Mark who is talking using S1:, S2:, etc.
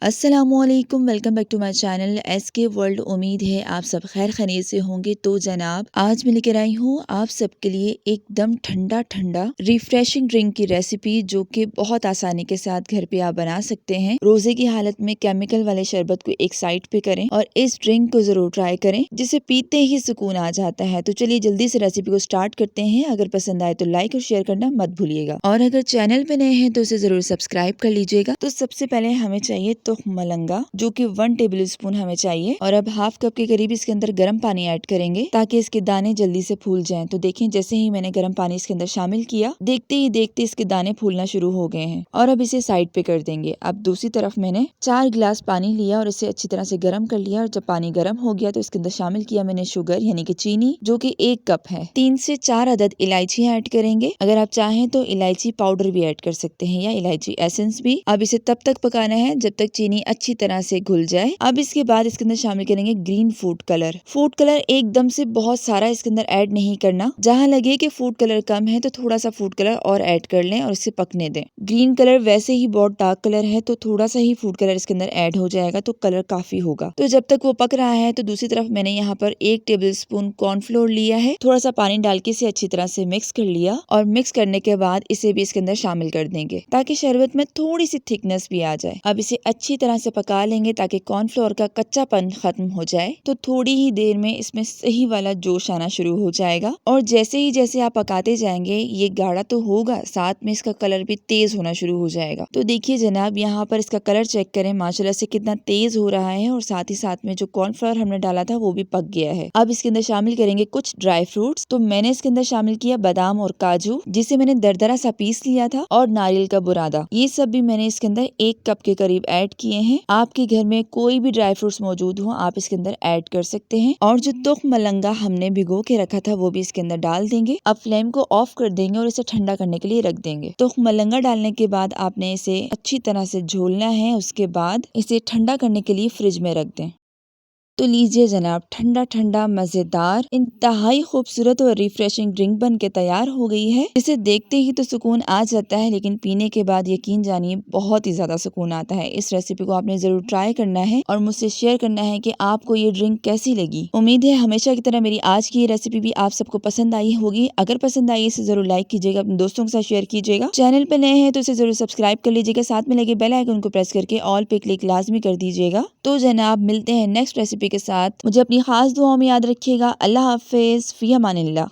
S1: अस्सलामुअलैकुम, welcome back to my channel SK world. उम्मीद है आप सब खैर खैरियत से होंगे। तो जनाब, आज मैं लेकर आई हूँ आप सबके लिए एकदम ठंडा ठंडा रिफ्रेशिंग ड्रिंक की रेसिपी, जो कि बहुत आसानी के साथ घर पे आप बना सकते हैं। रोजे की हालत में केमिकल वाले शरबत को एक साइड पे करें और इस ड्रिंक को जरूर ट्राई करें, जिसे पीते ही सुकून आ जाता है। तो चलिए जल्दी से रेसिपी को स्टार्ट करते हैं। अगर पसंद आए तो लाइक और शेयर करना मत भूलिएगा, और अगर चैनल पे नए हैं तो इसे जरूर सब्सक्राइब कर लीजिएगा। तो सबसे पहले हमें चाहिए तुख मलंगा, जो कि 1 टेबल स्पून हमें चाहिए। और अब हाफ कप के करीब इसके अंदर गर्म पानी ऐड करेंगे, ताकि इसके दाने जल्दी से फूल जाएं। तो देखें, जैसे ही मैंने गर्म पानी इसके अंदर शामिल किया, देखते ही देखते इसके दाने फूलना शुरू हो गए हैं। और अब इसे साइड पे कर देंगे। अब दूसरी तरफ मैंने 4 गिलास पानी लिया और इसे अच्छी तरह से गर्म कर लिया। और जब पानी गर्म हो गया तो इसके अंदर शामिल किया मैंने शुगर, यानी कि चीनी, जो कि 1 कप है। 3 से 4 अदद इलायची ऐड करेंगे। अगर आप चाहें तो इलायची पाउडर भी ऐड कर सकते हैं, या इलायची एसेंस भी। अब इसे तब तक पकाना है जब तक चीनी अच्छी तरह से घुल जाए। अब इसके बाद इसके अंदर शामिल करेंगे green food colour. Food colour एकदम से बहुत सारा इसके अंदर ऐड नहीं करना। जहाँ लगे कि फूड कलर कम है तो थोड़ा सा फूड कलर और ऐड कर लें और इसे पकने दें। ग्रीन कलर वैसे ही बहुत डार्क कलर है, तो थोड़ा सा ही फूड कलर इसके अंदर ऐड हो जाएगा तो कलर काफी होगा। तो जब तक वो पक रहा है तो दूसरी तरफ मैंने यहाँ पर 1 टेबल स्पून कॉर्नफ्लोर लिया है। थोड़ा सा पानी डाल के इसे अच्छी तरह से मिक्स कर लिया, और मिक्स करने के बाद इसे भी इसके अंदर शामिल कर देंगे, ताकि शरबत में थोड़ी सी थिकनेस भी आ जाए। अब इसे अच्छी तरह से पका लेंगे ताकि कॉर्नफ्लोर का कच्चापन खत्म हो जाए। तो थोड़ी ही देर में इसमें सही वाला जोश आना शुरू हो जाएगा, और जैसे आप पकाते जाएंगे ये गाढ़ा तो होगा, साथ में इसका कलर भी तेज होना शुरू हो जाएगा। तो देखिए जनाब, यहाँ पर इसका कलर चेक करें, माशाल्लाह से कितना तेज हो रहा है। और साथ ही साथ में जो कॉर्नफ्लोर हमने डाला था वो भी पक गया है। अब इसके अंदर शामिल करेंगे कुछ ड्राई फ्रूट्स। तो मैंने इसके अंदर शामिल किया बादाम और काजू, जिसे मैंने दरदरा सा पीस लिया था, और नारियल का बुरादा। ये सब भी मैंने इसके अंदर 1 कप के करीब ऐड किए हैं। आपके घर में कोई भी ड्राई फ्रूट्स मौजूद हो आप इसके अंदर ऐड कर सकते हैं। और जो तुख मलंगा हमने भिगो के रखा था वो भी इसके अंदर डाल देंगे। अब फ्लेम को ऑफ कर देंगे और इसे ठंडा करने के लिए रख देंगे। तुख मलंगा डालने के बाद आपने इसे अच्छी तरह से झोलना है। उसके बाद इसे ठंडा करने के लिए फ्रिज में रख दें। तो लीजिए जनाब, ठंडा ठंडा मजेदार इंतहाई खूबसूरत और रिफ्रेशिंग ड्रिंक बन के तैयार हो गई है। इसे देखते ही तो सुकून आ जाता है, लेकिन पीने के बाद यकीन जानिए बहुत ही ज्यादा सुकून आता है। इस रेसिपी को आपने जरूर ट्राई करना है और मुझसे शेयर करना है कि आपको ये ड्रिंक कैसी लगी। उम्मीद है हमेशा की तरह मेरी आज की ये रेसिपी भी आप सबको पसंद आई होगी। अगर पसंद आई इसे जरूर लाइक कीजिएगा, अपने दोस्तों के साथ शेयर कीजिएगा। चैनल पे नए हैं तो इसे जरूर सब्सक्राइब कर लीजिएगा, साथ में लगे बेल आइकन को प्रेस करके ऑल पे क्लिक लाजमी कर दीजिएगा। तो जनाब, मिलते हैं नेक्स्ट रेसिपी के साथ। मुझे अपनी खास दुआओं में याद रखिएगा। अल्लाह हाफिज, फी अमानिल्लाह।